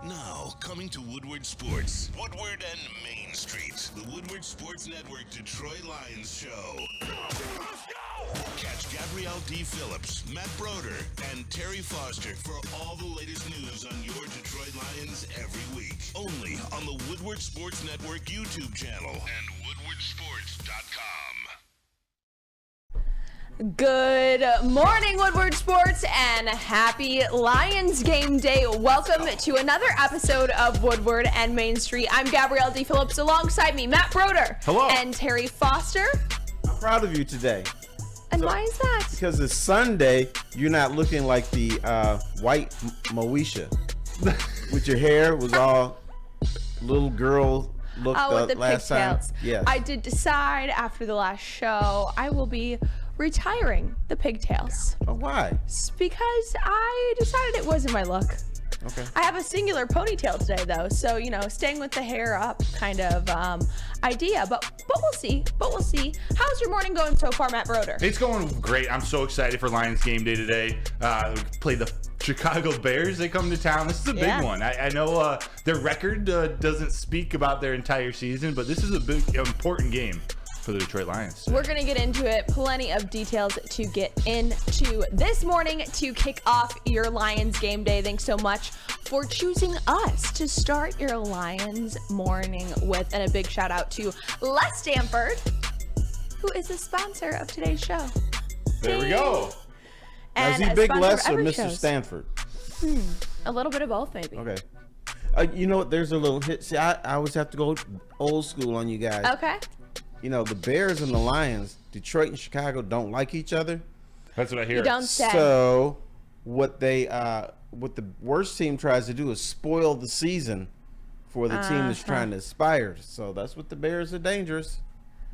Now, coming to Woodward Sports, Woodward and Main Street, the Woodward Sports Network Detroit Lions show. Let's go! Catch Gabrielle Dee Phillips, Matt Broder, and Terry Foster for all the latest news on your Detroit Lions every week. Only on the Woodward Sports Network YouTube channel and woodwardsports.com. Good morning, Woodward Sports, and happy Lions game day. Welcome to another episode of Woodward and Main Street. I'm Gabrielle Dee Phillips. Alongside me, Matt Broder. Hello. And Terry Foster. I'm proud of you today. And why is that? Because it's Sunday, you're not looking like the white Moesha. With your hair was all little girl looked with the last time. pigtails. Yes. I did decide after the last show I will be retiring the pigtails. Oh, why? It's because I decided it wasn't my look. Okay. I have a singular ponytail today, though, so, you know, staying with the hair up kind of idea, but we'll see. How's your morning going so far, Matt Broder? It's going great. I'm so excited for Lions game day today. We play the Chicago Bears. They come to town. This is a big one. I know their record doesn't speak about their entire season, but this is a big, important game for the Detroit Lions. We're going to get into it. Plenty of details to get into this morning to kick off your Lions game day. Thanks so much for choosing us to start your Lions morning with. And a big shout out to Les Stanford, who is the sponsor of today's show. There we go. Now, is And he a Big sponsor Les of or every Mr. shows. Stanford? A little bit of both, maybe. Okay. You know what? There's a little hit. See, I always have to go old school on you guys. Okay. You know, the Bears and the Lions, Detroit and Chicago don't like each other. That's what I hear. You don't say. So what the worst team tries to do is spoil the season for the team that's trying to aspire. So that's what the Bears are dangerous.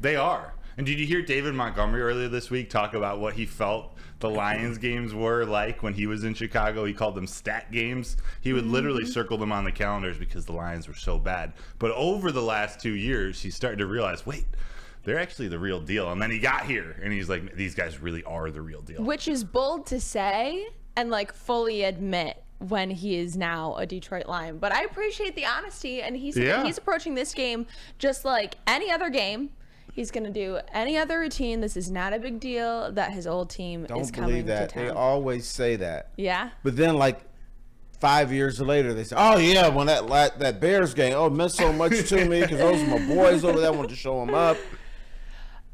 They are. And did you hear David Montgomery earlier this week talk about what he felt the Lions games were like when he was in Chicago? He called them stat games. He would literally circle them on the calendars because the Lions were so bad. But over the last 2 years, he's starting to realize, wait, they're actually the real deal. And then he got here, and he's like, these guys really are the real deal. Which is bold to say and like fully admit when he is now a Detroit Lion. But I appreciate the honesty, and he's approaching this game just like any other game. He's going to do any other routine. This is not a big deal that his old team is coming to town. They always say that. Yeah. But then, like 5 years later, they say, "Oh yeah, when that Bears game, oh, it meant so much to me because those are my boys over there. I wanted to show them up."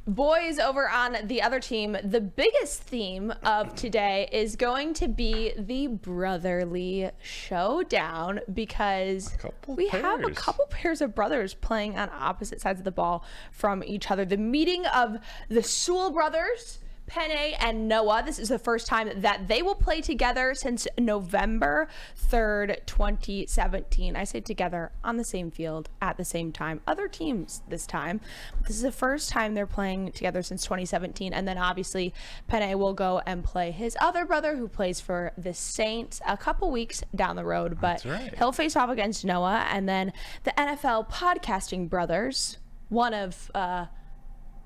Boys over on the other team, the biggest theme of today is going to be the brotherly showdown because we have a couple pairs of brothers playing on opposite sides of the ball from each other. The meeting of the Sewell brothers, Penne and Noah. This is the first time that they will play together since November 3rd, 2017. I say together on the same field at the same time. Other teams this time. This is the first time they're playing together since 2017. And then obviously Penne will go and play his other brother who plays for the Saints a couple weeks down the road. But he'll face off against Noah. And then the NFL podcasting brothers, one of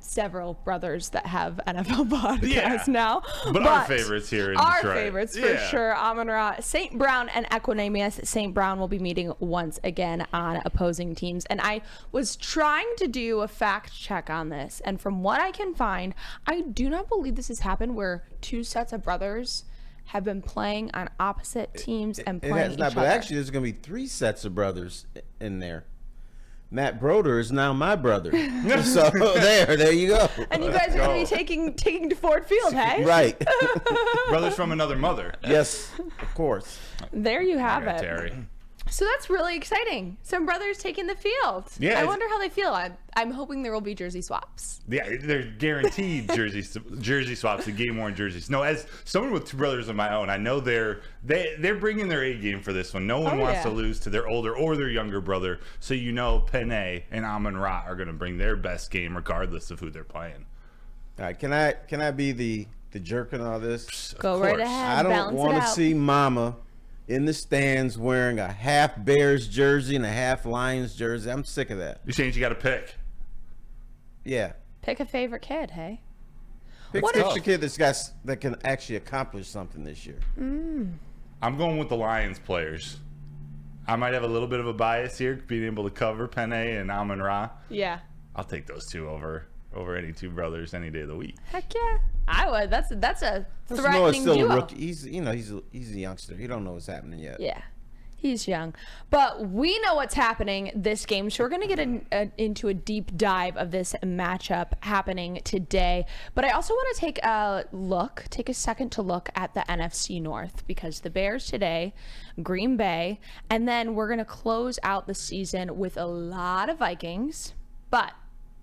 several brothers that have NFL podcasts now. But our favorites here in Detroit. Our favorites for sure. Amon-Ra, St. Brown, and Equinemius. St. Brown will be meeting once again on opposing teams. And I was trying to do a fact check on this. And from what I can find, I do not believe this has happened where two sets of brothers have been playing on opposite teams and playing each other. But actually, there's going to be 3 sets of brothers in there. Matt Broder is now my brother. So there you go. And you guys are going to be taking to Ford Field, hey? Right. Brothers from another mother. Yes, of course. There you have it. Terry. So that's really exciting. Some brothers taking the field. Yeah, I wonder how they feel. I'm hoping there will be jersey swaps. Yeah, they're guaranteed jersey swaps, the game-worn jerseys. No, as someone with 2 brothers of my own, I know they're bringing their A game for this one. No one wants to lose to their older or their younger brother. So you know Penne and Amon-Ra are going to bring their best game regardless of who they're playing. All right, can I be the jerk in all this? Go right ahead. I don't want to see Mama in the stands wearing a half Bears jersey and a half Lions jersey. I'm sick of that. You're saying you got to pick? Yeah. Pick a favorite kid, hey? Pick a kid that can actually accomplish something this year. I'm going with the Lions players. I might have a little bit of a bias here, being able to cover Penne and Amon-Ra. Yeah. I'll take those two over any two brothers any day of the week. Heck yeah. I would. That's a Noah's threatening still duo. a rookie. He's a youngster. He don't know what's happening yet. Yeah. He's young. But we know what's happening this game, so we're going to get into a deep dive of this matchup happening today. But I also want to take a second to look at the NFC North, because the Bears today, Green Bay, and then we're going to close out the season with a lot of Vikings. But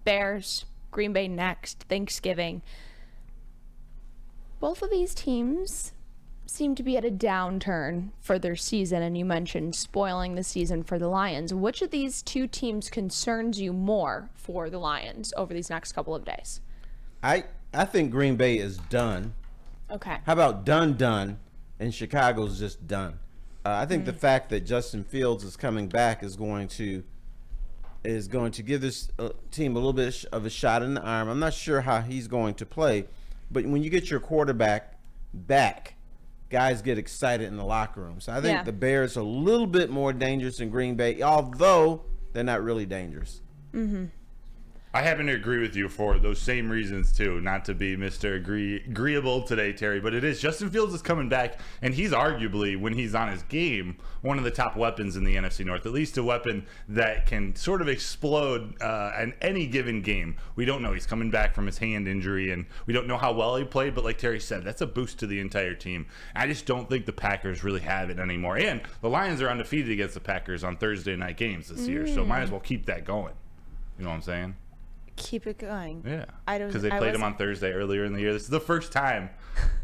Bears, Green Bay next, Thanksgiving. Both of these teams seem to be at a downturn for their season, and you mentioned spoiling the season for the Lions. Which of these two teams concerns you more for the Lions over these next couple of days? I think Green Bay is done. Okay. How about done, and Chicago's just done. I think the fact that Justin Fields is coming back is going to give this team a little bit of a shot in the arm. I'm not sure how he's going to play, but when you get your quarterback back, guys get excited in the locker room. So I think the Bears are a little bit more dangerous than Green Bay, although they're not really dangerous. Mm-hmm. I happen to agree with you for those same reasons too. Not to be Mr. Agreeable today, Terry, but it is. Justin Fields is coming back, and he's arguably, when he's on his game, one of the top weapons in the NFC North. At least a weapon that can sort of explode in any given game. We don't know. He's coming back from his hand injury, and we don't know how well he played. But like Terry said, that's a boost to the entire team. I just don't think the Packers really have it anymore. And the Lions are undefeated against the Packers on Thursday night games this year, so might as well keep that going. You know what I'm saying? Keep it going. Yeah, I don't, because they played them on Thursday earlier in the year. This is the first time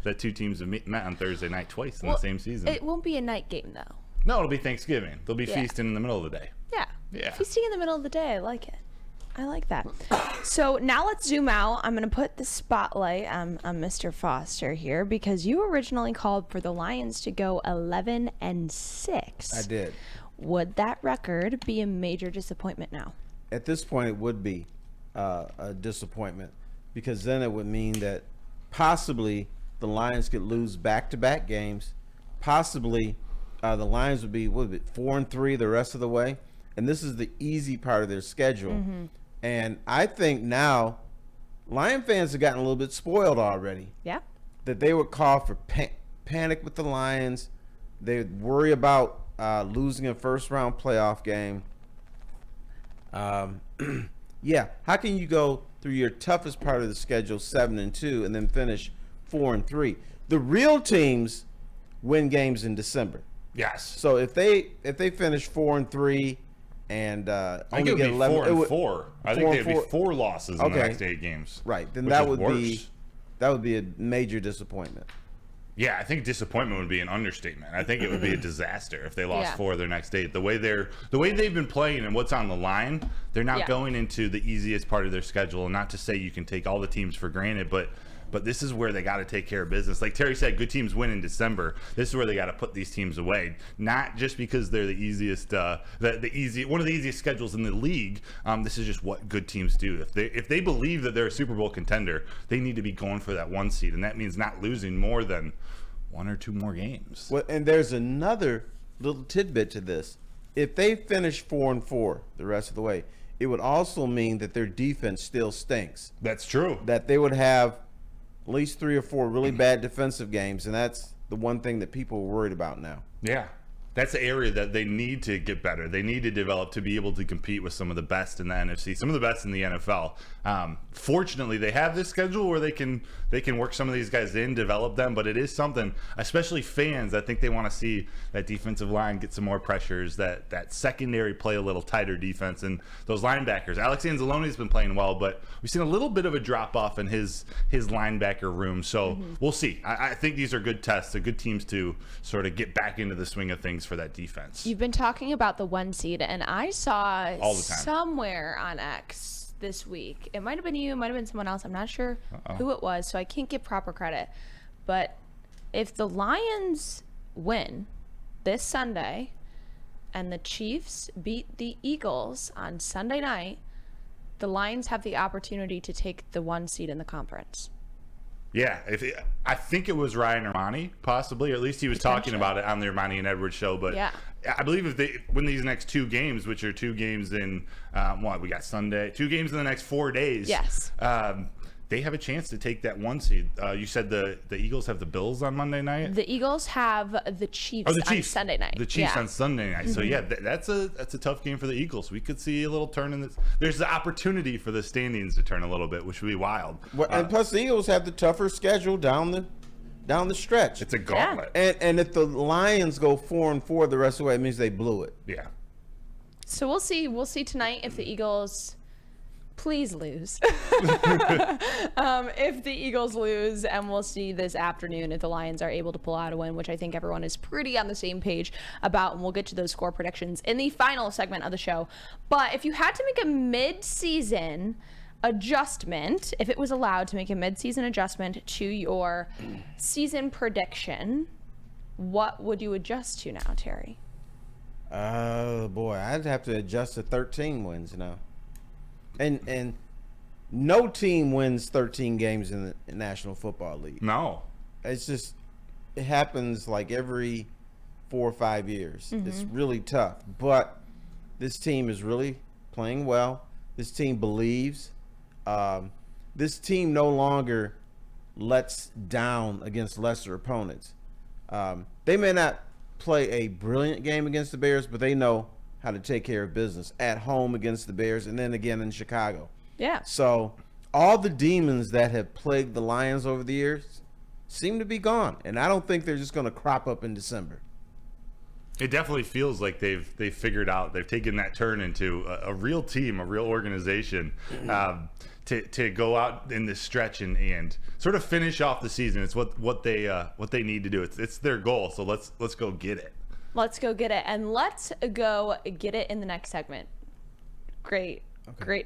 that two teams have met on Thursday night twice in the same season. It won't be a night game, though. No, it'll be Thanksgiving. They'll be feasting in the middle of the day. Yeah. Feasting in the middle of the day. I like it. I like that. So now let's zoom out. I'm going to put the spotlight on Mr. Foster here, because you originally called for the Lions to go 11-6. I did. Would that record be a major disappointment now? At this point, it would be a disappointment, because then it would mean that possibly the Lions could lose back-to-back games. Possibly the Lions would be 4-3 the rest of the way, and this is the easy part of their schedule. And I think now Lion fans have gotten a little bit spoiled already. Yeah. That they would call for panic with the Lions. They would worry about losing a first-round playoff game. Yeah, how can you go through your toughest part of the schedule 7-2 and then finish 4-3? The real teams win games in December. Yes. So if they finish 4-3 and only get 11, 4-4. I think they'd be 4 losses in the next 8 games. Right. Then that would be a major disappointment. Yeah, I think disappointment would be an understatement. I think it would be a disaster if they lost 4 of their next 8. The way they've been playing and what's on the line, they're not going into the easiest part of their schedule. And not to say you can take all the teams for granted, but this is where they got to take care of business. Like Terry said, good teams win in December. This is where they got to put these teams away. Not just because they're the easiest, one of the easiest schedules in the league. This is just what good teams do. If they believe that they're a Super Bowl contender, they need to be going for that 1 seed, and that means not losing more than 1 or 2 more games. Well, and there's another little tidbit to this. If they finish 4-4 the rest of the way, it would also mean that their defense still stinks. That's true. That they would have at least 3 or 4 really bad defensive games, and that's the one thing that people are worried about now. Yeah. That's the area that they need to get better. They need to develop to be able to compete with some of the best in the NFC, some of the best in the NFL. Fortunately, they have this schedule where they can work some of these guys in, develop them, but it is something, especially fans, I think they want to see that defensive line get some more pressures, that secondary play a little tighter defense, and those linebackers. Alex Anzalone's been playing well, but we've seen a little bit of a drop-off in his linebacker room, so we'll see. I think these are good tests, good teams to sort of get back into the swing of things for that defense. You've been talking about the 1 seed, and I saw all the time somewhere on X this week. It might have been you, it might have been someone else. I'm not sure who it was, so I can't give proper credit. But if the Lions win this Sunday and the Chiefs beat the Eagles on Sunday night, the Lions have the opportunity to take the 1 seed in the conference. Yeah, I think it was Ryan Ermanni, possibly, or at least he was talking about it on the Ermanni and Edwards show. But yeah. I believe if they win these next 2 games, which are 2 games in we got Sunday, 2 games in the next 4 days. Yes. They have a chance to take that 1 seed. You said the Eagles have the Bills on Monday night. The Eagles have the Chiefs, on Sunday night. The Chiefs on Sunday night. So yeah, that's a tough game for the Eagles. We could see a little turn in this. There's the opportunity for the standings to turn a little bit, which would be wild. Well, and plus the Eagles have the tougher schedule down the stretch. It's a gauntlet. And if the Lions go 4-4 the rest of the way, it means they blew it. Yeah. So we'll see. We'll see tonight if the Eagles. Please lose. If the Eagles lose, and we'll see this afternoon if the Lions are able to pull out a win, which I think everyone is pretty on the same page about, and we'll get to those score predictions in the final segment of the show. But if you had to make a mid-season adjustment, if it was allowed to make a mid-season adjustment to your season prediction, what would you adjust to now, Terry? Oh, boy. I'd have to adjust to 13 wins now. And no team wins 13 games in the National Football League. No. It's just, it happens like every 4 or 5 years. It's really tough. But this team is really playing well. This team believes. This team no longer lets down against lesser opponents. They may not play a brilliant game against the Bears, but they know how to take care of business at home against the Bears and then again in Chicago. Yeah. So all the demons that have plagued the Lions over the years seem to be gone, and I don't think they're just going to crop up in December. It definitely feels like they've figured out, they've taken that turn into a real team, a real organization, to go out in this stretch and sort of finish off the season. It's what they need to do. It's their goal. So let's go get it. Let's go get it, and let's go get it in the next segment. Great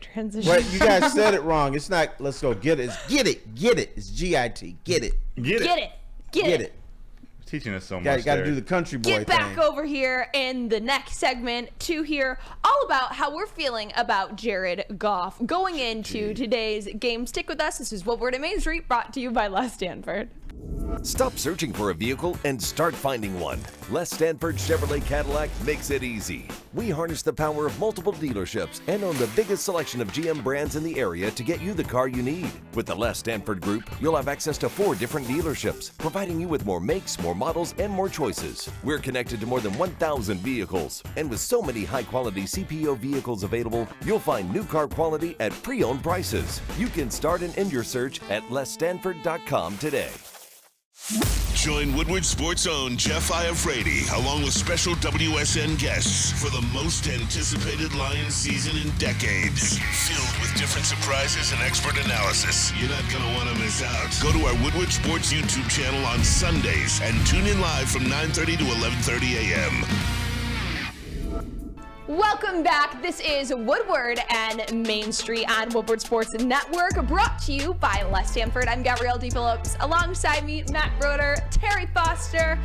transition. Wait, you guys said it wrong. It's not let's go get it. It's get it. It's GIT. Get it. Get it. Teaching us so much. You got to do the country boy Get back thing. over here in the next segment to hear all about how we're feeling about Jared Goff going into today's game. Stick with us. This is Woodward and Main Street, brought to you by Les Stanford. Stop searching for a vehicle and start finding one. Les Stanford Chevrolet Cadillac makes it easy. We harness the power of multiple dealerships and own the biggest selection of GM brands in the area to get you the car you need. With the Les Stanford Group, you'll have access to 4 different dealerships, providing you with more makes, more models, and more choices. We're connected to more than 1,000 vehicles. And with so many high-quality CPO vehicles available, you'll find new car quality at pre-owned prices. You can start and end your search at lesstanford.com today. Join Woodward Sports' own Jeff Iafrate along with special WSN guests for the most anticipated Lions season in decades. Filled with different surprises and expert analysis. You're not going to want to miss out. Go to our Woodward Sports YouTube channel on Sundays and tune in live from 9:30 to 11:30 a.m. Welcome back. This is Woodward and Main Street on Woodward Sports Network, brought to you by Les Stanford. I'm Gabrielle Dee Phillips. Alongside me, Matt Broder, Terry Foster,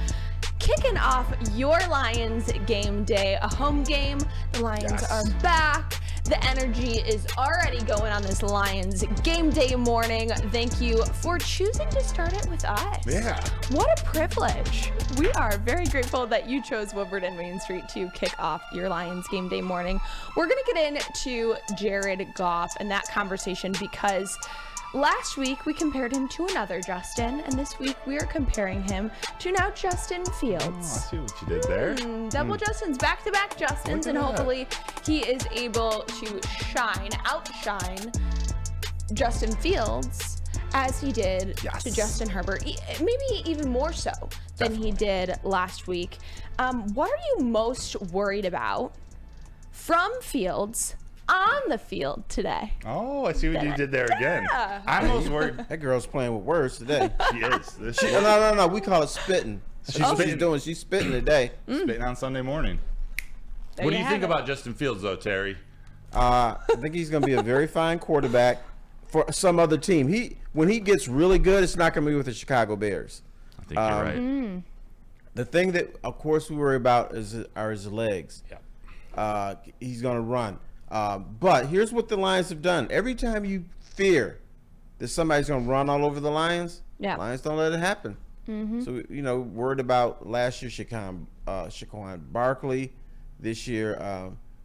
kicking off your Lions game day, a home game. The Lions are back. The energy is already going on this Lions game day morning. Thank you for choosing to start it with us. Yeah. What a privilege. We are very grateful that you chose Woodward and Main Street to kick off your Lions game day morning. We're going to get into Jared Goff and that conversation because last week we compared him to another Justin, and this week we are comparing him to now Justin Fields. Oh, I see what you did there. Double Justins, back-to-back Justins, and hopefully he is able to outshine Justin Fields as he did to Justin Herbert, maybe even more so than he did last week. What are you most worried about from Fields on the field today? Oh, I see what you did there again. I'm almost worried. That girl's playing with words today. She is. No. We call it spitting. She's spitting today. Spitting on Sunday morning. What do you think about Justin Fields, though, Terry? I think he's going to be a very fine quarterback for some other team. When he gets really good, it's not going to be with the Chicago Bears. I think you're right. The thing that, of course, we worry about are his legs. Yeah. He's going to run. But here's what the Lions have done. Every time you fear that somebody's going to run all over the Lions, Yeah. Lions don't let it happen. So, worried about last year, Shaquan Barkley. This year,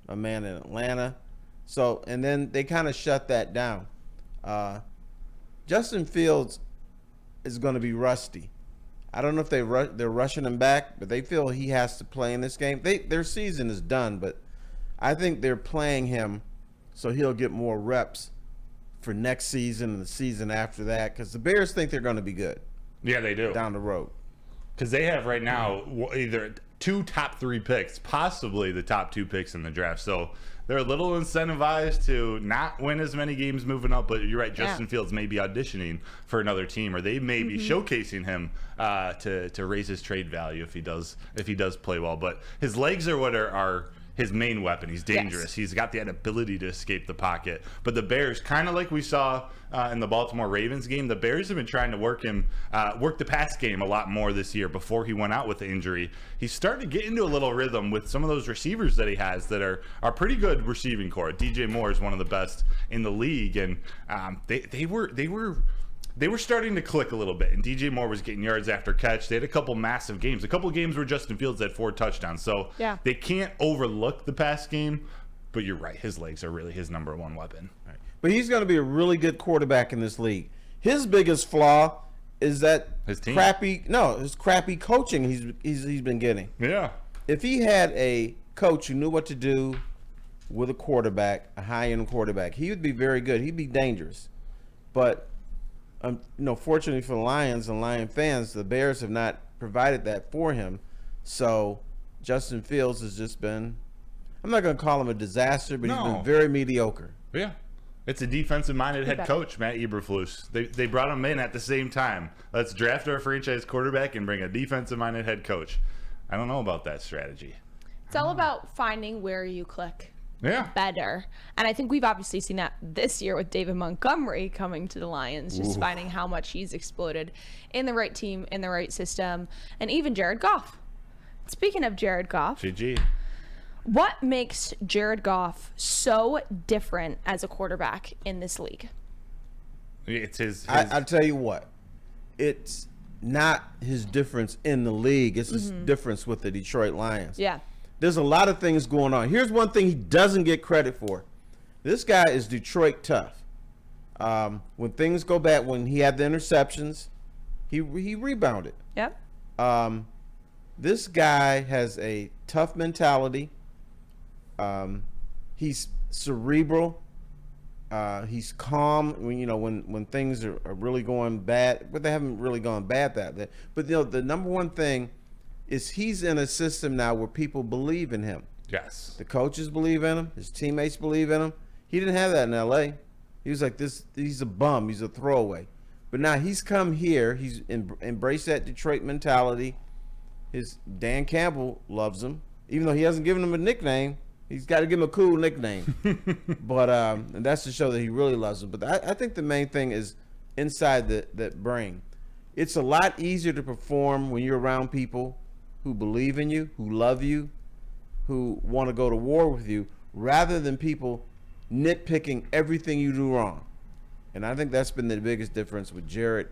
a man in Atlanta. So, and then they kind of shut that down. Justin Fields is going to be rusty. I don't know if they're rushing him back, but they feel he has to play in this game. Their season is done, but I think they're playing him so he'll get more reps for next season and the season after that, because the Bears think they're going to be good. Yeah, they do. Down the road. Because they have right now either 2 top 3 picks, possibly the top 2 picks in the draft. So they're a little incentivized to not win as many games moving up. But you're right, Justin Fields may be auditioning for another team, or they may be showcasing him to raise his trade value if he does play well. But his legs are what are his main weapon. He's dangerous. Yes. He's got that ability to escape the pocket. But the Bears, kind of like we saw in the Baltimore Ravens game, the Bears have been trying to work the pass game a lot more this year before he went out with the injury. He's starting to get into a little rhythm with some of those receivers that he has that are pretty good receiving core. DJ Moore is one of the best in the league, and they were starting to click a little bit, and DJ Moore was getting yards after catch. They had a couple massive games. A couple games where Justin Fields had 4 touchdowns. So they can't overlook the pass game, but you're right. His legs are really his number one weapon. Right. But he's going to be a really good quarterback in this league. His biggest flaw is that his crappy coaching he's been getting. Yeah. If he had a coach who knew what to do with a quarterback, a high-end quarterback, he would be very good. He'd be dangerous. But fortunately for the Lions and Lion fans, the Bears have not provided that for him. So Justin Fields has just been, I'm not going to call him a disaster, but he's been very mediocre. Yeah. It's a defensive-minded head coach, Matt Eberflus. They brought him in at the same time. Let's draft our franchise quarterback and bring a defensive-minded head coach. I don't know about that strategy. It's all about finding where you click. Yeah. Better. And I think we've obviously seen that this year with David Montgomery coming to the Lions, just finding how much he's exploded in the right team, in the right system, and even Jared Goff. Speaking of Jared Goff, GG. What makes Jared Goff so different as a quarterback in this league? It's his I'll tell you what. It's not his difference in the league. It's his difference with the Detroit Lions. Yeah. There's a lot of things going on. Here's one thing he doesn't get credit for. This guy is Detroit tough. When things go bad, when he had the interceptions, he rebounded. Yep. This guy has a tough mentality. He's cerebral. He's calm when things are really going bad, but they haven't really gone bad that. But the number one thing is he's in a system now where people believe in him. Yes. The coaches believe in him. His teammates believe in him. He didn't have that in L.A. He was like this. He's a bum. He's a throwaway. But now he's come here. He's embraced that Detroit mentality. His Dan Campbell loves him, even though he hasn't given him a nickname. He's got to give him a cool nickname. But and that's to show that he really loves him. But I think the main thing is inside that brain. It's a lot easier to perform when you're around people who believe in you, who love you, who want to go to war with you, rather than people nitpicking everything you do wrong. And I think that's been the biggest difference with Jared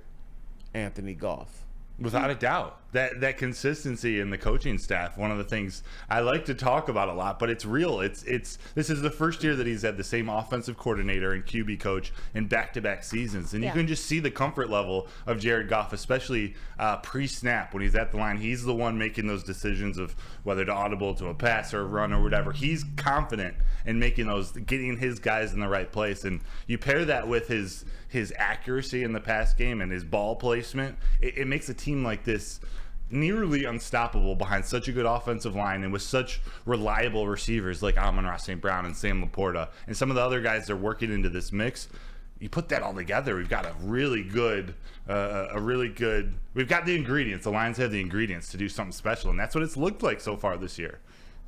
Anthony Goff. Without a doubt, that consistency in the coaching staff, one of the things I like to talk about a lot, but it's real. This is the first year that he's had the same offensive coordinator and QB coach in back-to-back seasons, and you can just see the comfort level of Jared Goff, especially pre-snap when he's at the line. He's the one making those decisions of whether to audible to a pass or a run or whatever. He's confident in getting his guys in the right place, and you pair that with his accuracy in the pass game and his ball placement, it makes a team like this nearly unstoppable behind such a good offensive line and with such reliable receivers like Amon-Ra St. Brown and Sam Laporta and some of the other guys that are working into this mix. You put that all together, we've got we've got the ingredients. The Lions have the ingredients to do something special, and that's what it's looked like so far this year.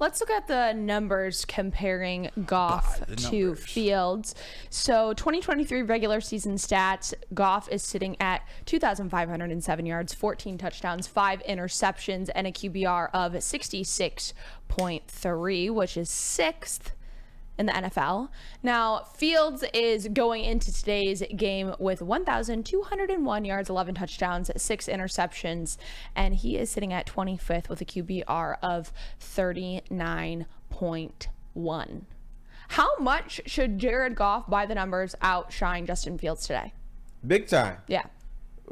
Let's look at the numbers comparing Goff to Fields. So 2023 regular season stats, Goff is sitting at 2,507 yards, 14 touchdowns, 5 interceptions, and a QBR of 66.3, which is 6th in the NFL. Now, Fields is going into today's game with 1,201 yards, 11 touchdowns, 6 interceptions, and he is sitting at 25th with a QBR of 39.1. How much should Jared Goff, by the numbers, outshine Justin Fields today? Big time. Yeah.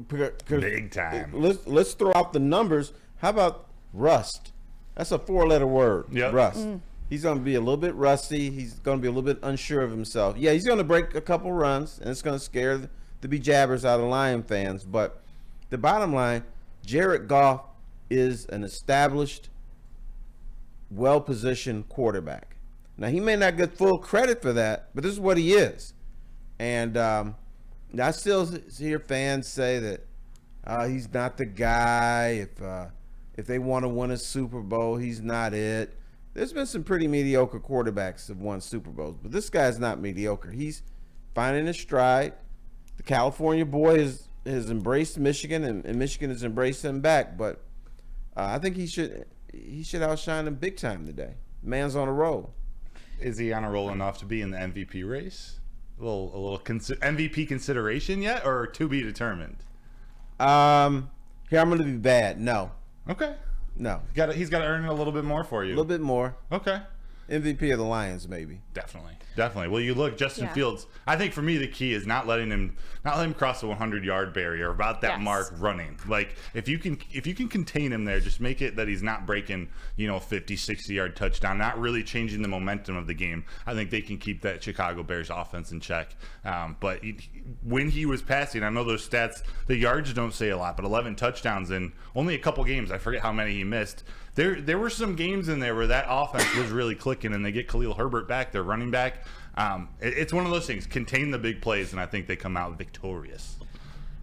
Big time. Let's throw out the numbers. How about rust? That's a 4-letter word. Yep. Rust. He's going to be a little bit rusty. He's going to be a little bit unsure of himself. Yeah, he's going to break a couple runs, and it's going to scare the bejabbers out of Lion fans. But the bottom line, Jared Goff is an established, well-positioned quarterback. Now, he may not get full credit for that, but this is what he is. And I still hear fans say that he's not the guy. If they want to win a Super Bowl, he's not it. There's been some pretty mediocre quarterbacks that have won Super Bowls, but this guy's not mediocre. He's finding his stride. The California boy has embraced Michigan, and Michigan has embraced him back. But I think he should outshine him big time today. Man's on a roll. Is he on a roll enough to be in the MVP race? A little MVP consideration yet, or to be determined? Here, I'm going to be bad. No. Okay. No. He's got to earn it a little bit more for you. A little bit more. Okay. MVP of the Lions, maybe. Definitely. Well, you look, Justin Yeah. Fields. I think for me the key is not letting him cross the 100-yard barrier, about that Yes. mark running. Like if you can contain him there, just make it that he's not breaking 50, 60-yard touchdown, not really changing the momentum of the game. I think they can keep that Chicago Bears offense in check. But when he was passing, I know those stats, the yards don't say a lot, but 11 touchdowns in only a couple games. I forget how many he missed. There were some games in there where that offense was really clicking, and they get Khalil Herbert back, their running back. It's one of those things. Contain the big plays, and I think they come out victorious.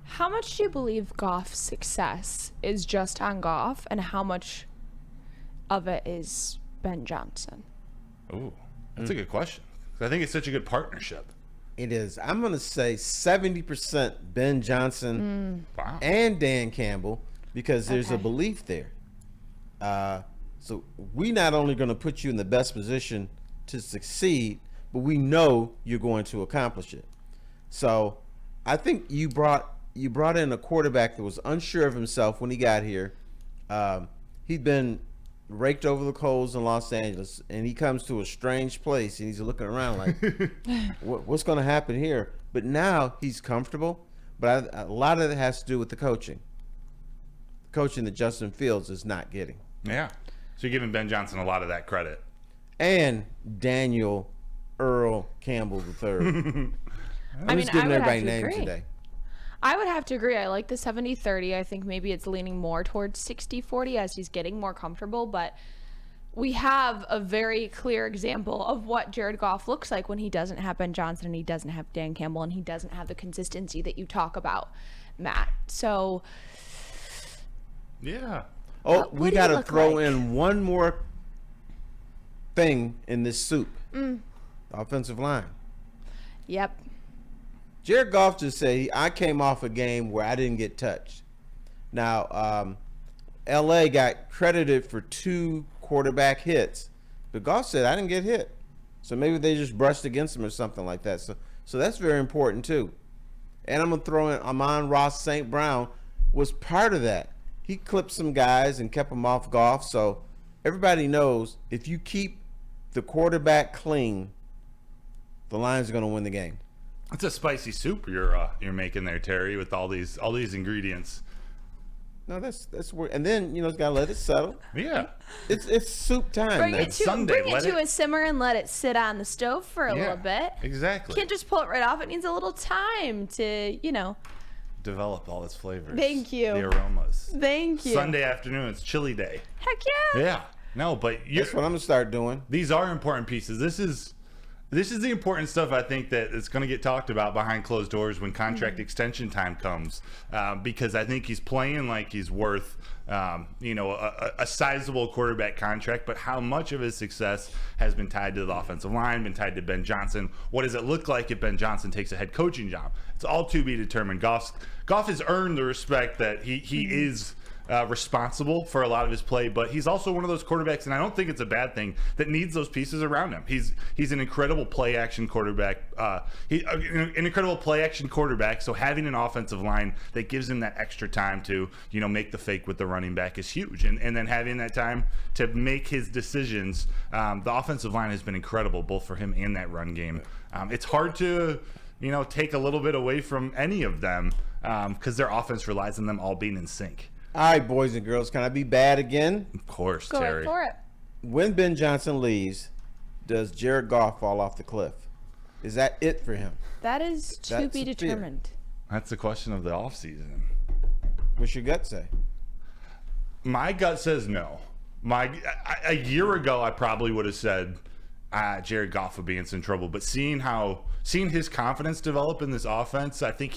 How much do you believe Goff's success is just on Goff, and how much of it is Ben Johnson? Ooh, that's a good question. I think it's such a good partnership. It is. I'm going to say 70% Ben Johnson Wow. and Dan Campbell, because there's a Okay. belief there. So we not only going to put you in the best position to succeed, but we know you're going to accomplish it. So I think you brought in a quarterback that was unsure of himself when he got here. He'd been raked over the coals in Los Angeles, and he comes to a strange place, and he's looking around like, what's going to happen here? But now he's comfortable. But a lot of it has to do with the coaching that Justin Fields is not getting. Yeah. So you're giving Ben Johnson a lot of that credit. And Daniel Earl Campbell III. I mean, Who's giving I would have everybody to names agree. today? I would have to agree. I like the 70-30. I think maybe it's leaning more towards 60-40 as he's getting more comfortable. But we have a very clear example of what Jared Goff looks like when he doesn't have Ben Johnson and he doesn't have Dan Campbell and he doesn't have the consistency that you talk about, Matt. So, Yeah. Oh, what we do got you to look throw like? in one more thing in this soup. Offensive line. yep. Jared Goff just said, I came off a game where I didn't get touched. Now, L.A. got credited for 2 quarterback hits, but Goff said, I didn't get hit. So maybe they just brushed against him or something like that. So that's very important, too. And I'm going to throw in Amon-Ra St. Brown was part of that. He clipped some guys and kept them off Goff. So everybody knows if you keep the quarterback clean, the Lions are going to win the game. It's a spicy soup you're making there, Terry, with all these ingredients. No, that's where, and then it's got to let it settle. Yeah. It's soup time. Bring Now. it to, Sunday, bring it let to it- a simmer and let it sit on the stove for a little bit. Exactly. Can't just pull it right off. It needs a little time to, Develop all its flavors. Thank you. The aromas. Thank you. Sunday afternoon, it's chili day. Heck yeah. Yeah. No, but That's what I'm gonna start doing. these are important pieces. This is the important stuff I think that is going to get talked about behind closed doors when contract extension time comes, because I think he's playing like he's worth a sizable quarterback contract, but how much of his success has been tied to the offensive line, been tied to Ben Johnson? What does it look like if Ben Johnson takes a head coaching job? It's all to be determined. Goff has earned the respect that he is responsible for a lot of his play, but he's also one of those quarterbacks, and I don't think it's a bad thing, that needs those pieces around him. He's an incredible play action quarterback. An incredible play action quarterback. So having an offensive line that gives him that extra time to make the fake with the running back is huge, and then having that time to make his decisions. The offensive line has been incredible both for him and that run game. It's hard to take a little bit away from any of them because their offense relies on them all being in sync. All right, boys and girls, can I be bad again? Of course, Go Terry. for it. When Ben Johnson leaves, does Jared Goff fall off the cliff? Is that it for him? That is to That's be the fear. determined. That's the question of the offseason. What's your gut say? My gut says no. A year ago, I probably would have said Jared Goff would be in some trouble. But seeing his confidence develop in this offense, I think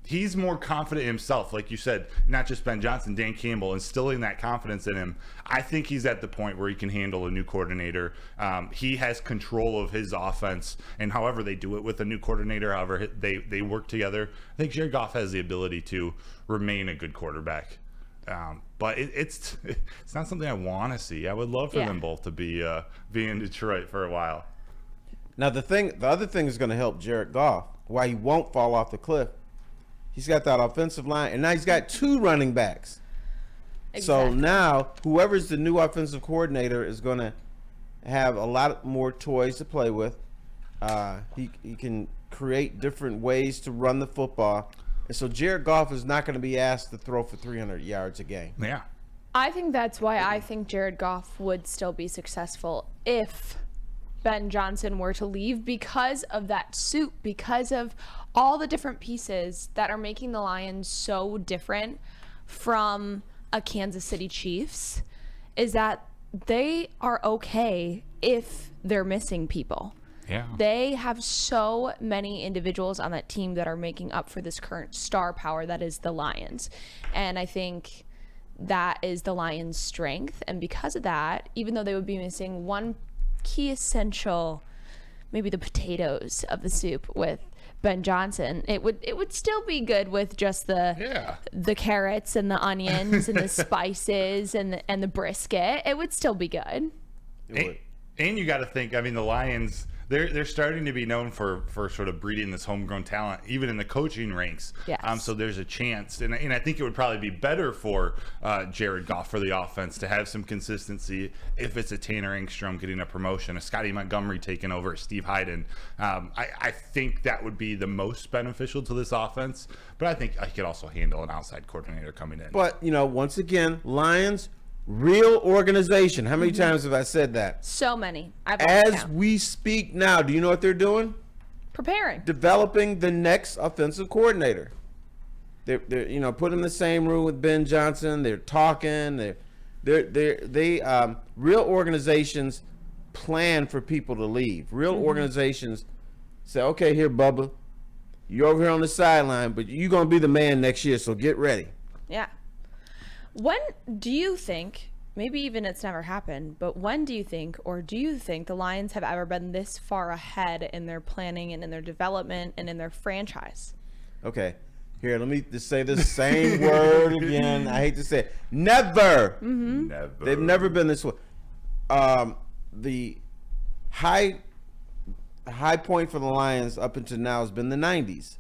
he's more confident himself. Like you said, not just Ben Johnson, Dan Campbell, instilling that confidence in him. I think he's at the point where he can handle a new coordinator. He has control of his offense, and however they do it with a new coordinator, however they work together, I think Jared Goff has the ability to remain a good quarterback. But it's not something I want to see. I would love for them both to be in Detroit for a while. Now the other thing is going to help Jared Goff, why he won't fall off the cliff. He's got that offensive line, and now he's got 2 running backs. Exactly. So now whoever's the new offensive coordinator is going to have a lot more toys to play with. He can create different ways to run the football. And so Jared Goff is not going to be asked to throw for 300 yards a game. Yeah. I think that's why I think Jared Goff would still be successful if Ben Johnson were to leave, because of that suit, because of all the different pieces that are making the Lions so different from a Kansas City Chiefs, is that they are okay if they're missing people. Yeah. They have so many individuals on that team that are making up for this current star power that is the Lions. And I think that is the Lions' strength. And because of that, even though they would be missing one key essential, maybe the potatoes of the soup with Ben Johnson, it would still be good with just the carrots and the onions and the spices and the brisket. It would still be good. And you got to think, I mean, the Lions, they're starting to be known for sort of breeding this homegrown talent, even in the coaching ranks. Yes. So there's a chance, and I think it would probably be better for Jared Goff for the offense to have some consistency if it's a Tanner Engstrom getting a promotion, a Scotty Montgomery taking over, a Steve Hyden. I think that would be the most beneficial to this offense, but I think I could also handle an outside coordinator coming in. But, once again, Lions, real organization. How many times have I said that? So many. I've As lost count. we speak now, do you know what they're doing? Preparing. Developing the next offensive coordinator. They're put in the same room with Ben Johnson. They're talking. Real organizations plan for people to leave. Real organizations say, okay, here, Bubba, you're over here on the sideline, but you're going to be the man next year, so get ready. Yeah. When do you think, maybe even it's never happened, but when do you think the Lions have ever been this far ahead in their planning and in their development and in their franchise? Okay. Here, let me just say the same word again. I hate to say it. Never. Never. They've never been this way. The high point for the Lions up until now has been the 90s.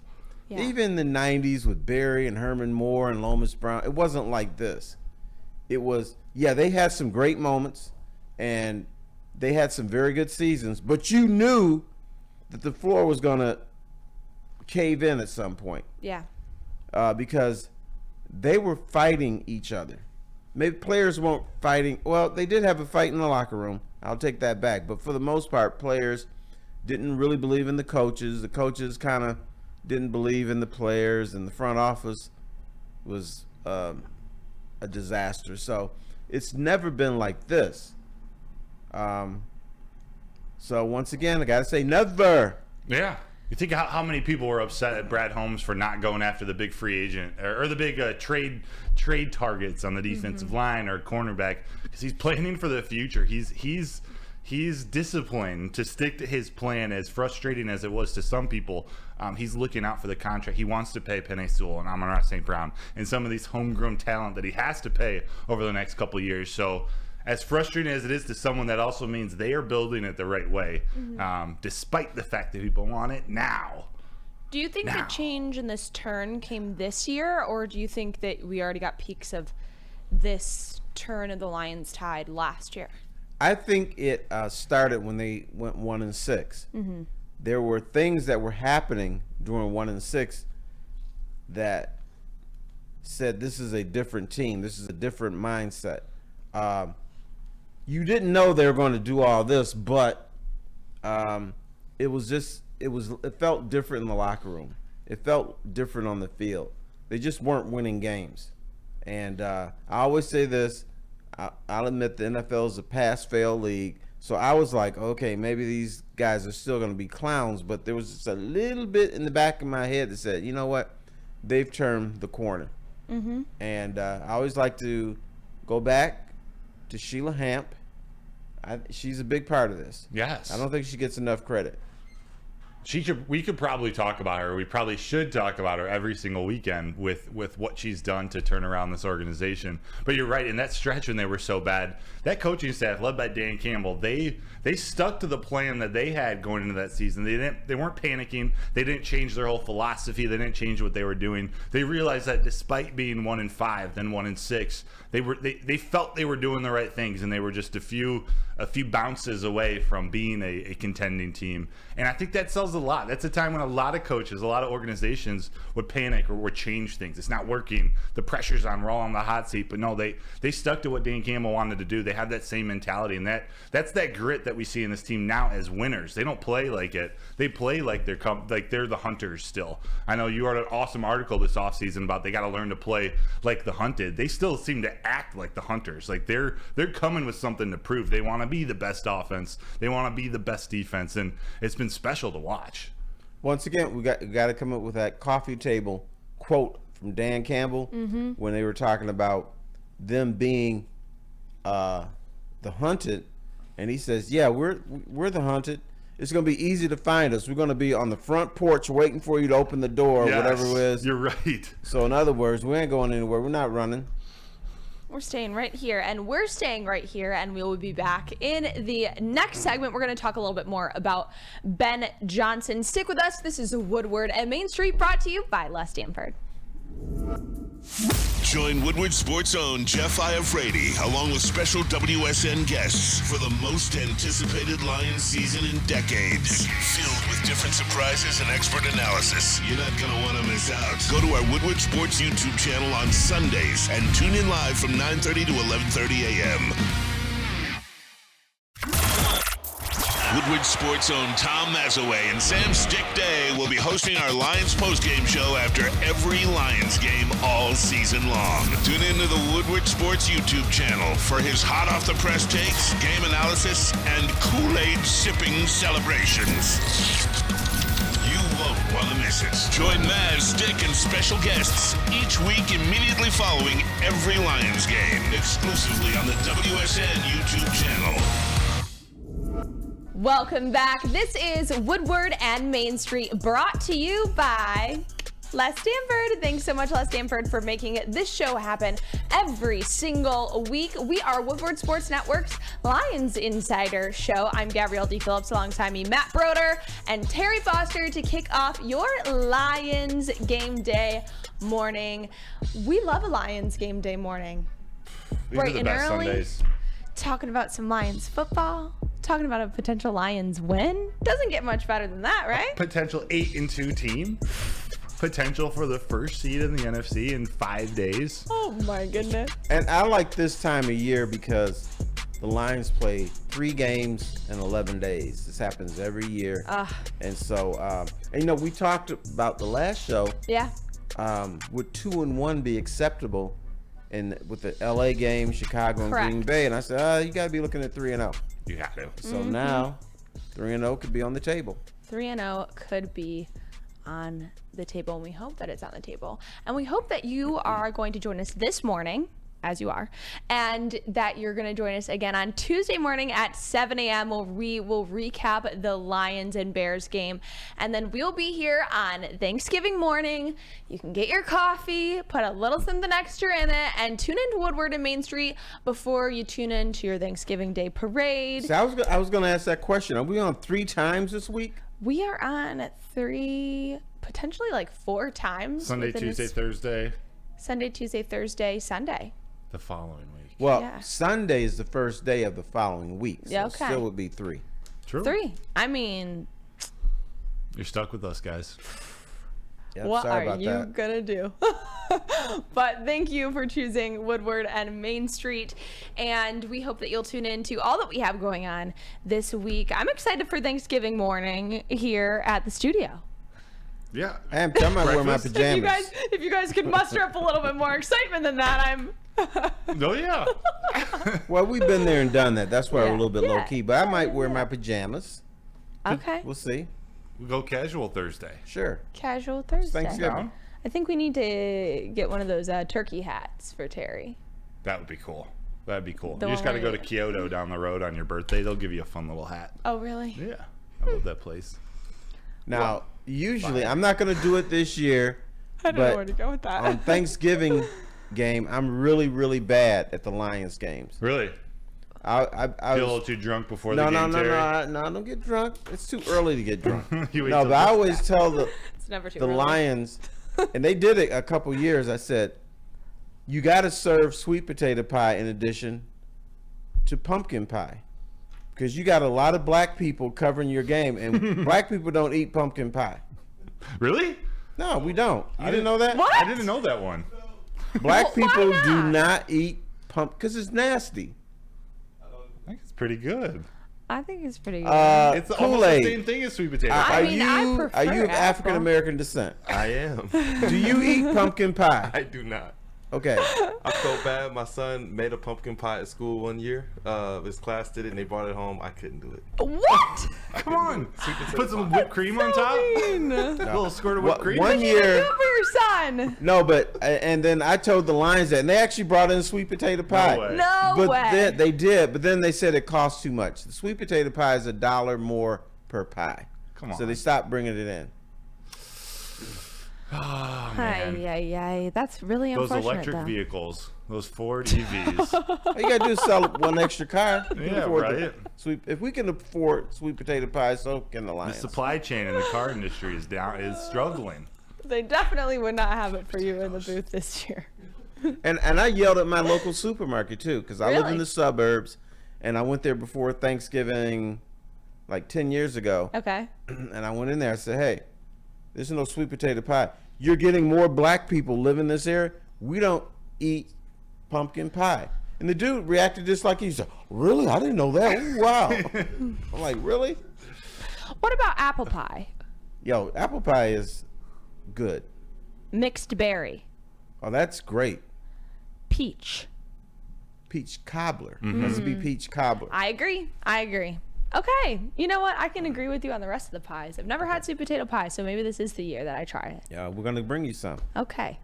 Yeah. Even the 90s with Barry and Herman Moore and Lomas Brown, it wasn't like this. It was, they had some great moments and they had some very good seasons, but you knew that the floor was going to cave in at some point. Yeah. Because they were fighting each other. Maybe players weren't fighting. Well, they did have a fight in the locker room. I'll take that back. But for the most part, players didn't really believe in the coaches. The coaches kind of didn't believe in the players, and the front office was a disaster. So it's never been like this. So once again, I got to say never. Yeah. You think how many people were upset at Brad Holmes for not going after the big free agent or the big trade targets on the defensive line or cornerback, because he's planning for the future. He's He's disciplined to stick to his plan, as frustrating as it was to some people. He's looking out for the contract. He wants to pay Penei Sewell and Amon-Ra St. Brown and some of these homegrown talent that he has to pay over the next couple of years. So as frustrating as it is to someone, that also means they are building it the right way, despite the fact that people want it now. Do you think the change in this turn came this year, or do you think that we already got peaks of this turn of the Lions tide last year? I think it started when they went 1-6. There were things that were happening during 1-6 that said this is a different team. This is a different mindset. You didn't know they were going to do all this, but it felt different in the locker room. It felt different on the field. They just weren't winning games. And I always say this. I'll admit the NFL is a pass-fail league. So I was like, okay, maybe these guys are still going to be clowns. But there was just a little bit in the back of my head that said, you know what? They've turned the corner. And I always like to go back to Sheila Hamp. She's a big part of this. Yes. I don't think she gets enough credit. We could probably talk about her. We probably should talk about her every single weekend with what she's done to turn around this organization. But you're right, in that stretch when they were so bad, that coaching staff led by Dan Campbell, they stuck to the plan that they had going into that season. They weren't panicking. They didn't change their whole philosophy. They didn't change what they were doing. They realized that despite being 1-5, then 1-6, they felt they were doing the right things, and they were just a few bounces away from being a contending team. And I think that sells a lot. That's a time when a lot of coaches, a lot of organizations would panic or would change things. It's not working. The pressure's on. We're all on the hot seat. But no, they stuck to what Dan Campbell wanted to do. They have that same mentality, and that's that grit that we see in this team now as winners. They don't play like it. They play like they're the hunters still. I know you wrote an awesome article this offseason about they got to learn to play like the hunted. They still seem to act like the hunters. Like they're coming with something to prove. They want to be the best offense. They want to be the best defense, and it's been special to watch. Once again, we got to come up with that coffee table quote from Dan Campbell when they were talking about them being the hunted, and he says, "Yeah, we're the hunted. It's going to be easy to find us. We're going to be on the front porch waiting for you to open the door, Yes, whatever it is." You're right. So in other words, we ain't going anywhere. We're not running. We're staying right here, and we're staying right here, and we will be back in the next segment. We're going to talk a little bit more about Ben Johnson. Stick with us. This is Woodward and Main Street, brought to you by Les Stanford. Join Woodward Sports' own Jeff Iafrate along with special WSN guests for the most anticipated Lions season in decades. Filled with different surprises and expert analysis. You're not going to want to miss out. Go to our Woodward Sports YouTube channel on Sundays and tune in live from 9:30 to 11:30 a.m. Woodward Sports' own Tom Mazaway and Sam Stick Day will be hosting our Lions postgame show after every Lions game all season long. Tune into the Woodward Sports YouTube channel for his hot off the press takes, game analysis, and Kool-Aid sipping celebrations. You won't want to miss it. Join Maz, Stick, and special guests each week immediately following every Lions game, exclusively on the WSN YouTube channel. Welcome back. This is Woodward and Main Street, brought to you by Les Stanford. Thanks so much, Les Stanford, for making this show happen every single week. We are Woodward Sports Network's Lions Insider Show. I'm Gabrielle Dee Phillips, alongside me, Matt Broder and Terry Foster, to kick off your Lions game day morning. We love a Lions game day morning. These are the best Sundays. Talking about some Lions football, talking about a potential Lions win. Doesn't get much better than that, right? Potential 8-2 team. Potential for the first seed in the NFC in 5 days. Oh my goodness. And I like this time of year because the Lions play 3 games in 11 days. This happens every year. And so, and you know, we talked about the last show. Yeah. Would 2-1 be acceptable? And with the LA game, Chicago, and Green Bay, and I said, you got to be looking at 3-0. You got to. So now, 3-0 could be on the table. 3-0 could be on the table, and we hope that it's on the table. And we hope that you are going to join us this morning as you are, and that you're going to join us again on Tuesday morning at 7 a.m. We will recap the Lions and Bears game, and then we'll be here on Thanksgiving morning. You can get your coffee, put a little something extra in it, and tune into Woodward and Main Street before you tune into your Thanksgiving Day parade. So I was going to ask that question. Are we on 3 times this week? We are on 3, potentially like 4 times. Sunday, Tuesday, Thursday. Sunday, Tuesday, Thursday, Sunday. The following week. Well, Yeah. Sunday is the first day of the following week. So Yeah, it okay. still would be 3. True. 3. I mean, You're stuck with us, guys. Yep, what sorry are about you that. gonna do? But thank you for choosing Woodward and Main Street, and we hope that you'll tune in to all that we have going on this week. I'm excited for Thanksgiving morning here at the studio. Yeah. I might wear my Breakfast? pajamas. If you guys could muster up a little bit more excitement than that, I'm Oh, yeah. Well, we've been there and done that. That's why we're a little bit Yeah. low key. But I might wear my pajamas. okay. We'll see. We go casual Thursday. Sure. Casual Thursday. Thanksgiving. I think we need to get one of those turkey hats for Terry. That would be cool. That'd be cool. The You just one got to go where to you- Kyoto down the road on your birthday. They'll give you a fun little hat. Oh, really? Yeah. I love that place. Now, usually, I'm not going to do it this year. I don't know but where to go with that. on Thanksgiving game, I'm really, really bad at the Lions games. Really? I Get a little was, too drunk before no, the no, game, no, Terry? no, don't get drunk. It's too early to get drunk. You wait No, till but I the- always tell the It's never too the early. Lions, and they did it a couple years. I said, you got to serve sweet potato pie in addition to pumpkin pie, because you got a lot of black people covering your game, and black people don't eat pumpkin pie. Really? No, we don't. You didn't know that? What? I didn't know that one. Black Well, why people do not? not eat because it's nasty. I think it's pretty good. I think it's pretty good. It's almost the Kool-Aid. same thing as sweet potato I pie. Are mean, I you prefer are you of apple. African American descent? I am. Do you eat pumpkin pie? I do not. Okay. I felt bad. My son made a pumpkin pie at school one year. His class did it and they brought it home. I couldn't do it. What? Come on. Sweet potato Put some pie. whipped cream on top. A little squirt of whipped cream. One Do year. it for your son. No, but and then I told the Lions that, and they actually brought in sweet potato pie. way. No But way. then they did, but then they said it cost too much. The sweet potato pie is $1 more per pie. Come on. So they stopped bringing it in. Oh, Ay, man. ay, ay. That's really Those unfortunate, electric though. vehicles. Those Ford EVs. All you gotta do is sell one extra car. We can Yeah, afford the right. if we can afford sweet potato pie, so can the The Lions. supply chain in the car industry is struggling. They definitely would not have it for you in the booth this year. And I yelled at my local supermarket too, because I live in Really? the suburbs, and I went there before Thanksgiving, like 10 years ago. Okay. And I went in there. I said, "Hey, there's no sweet potato pie. You're getting more black people live in this area. We don't eat pumpkin pie." And the dude reacted just like he said, "Really? I didn't know that. Ooh, wow." I'm like, "Really?" What about apple pie? Yo, apple pie is good. Mixed berry. Oh, that's great. Peach. Peach cobbler. Has to be peach cobbler. I agree. I agree. Okay. You know what? I can agree with you on the rest of the pies. I've never had sweet potato pie, so maybe this is the year that I try it. Yeah, we're gonna bring you some. Okay.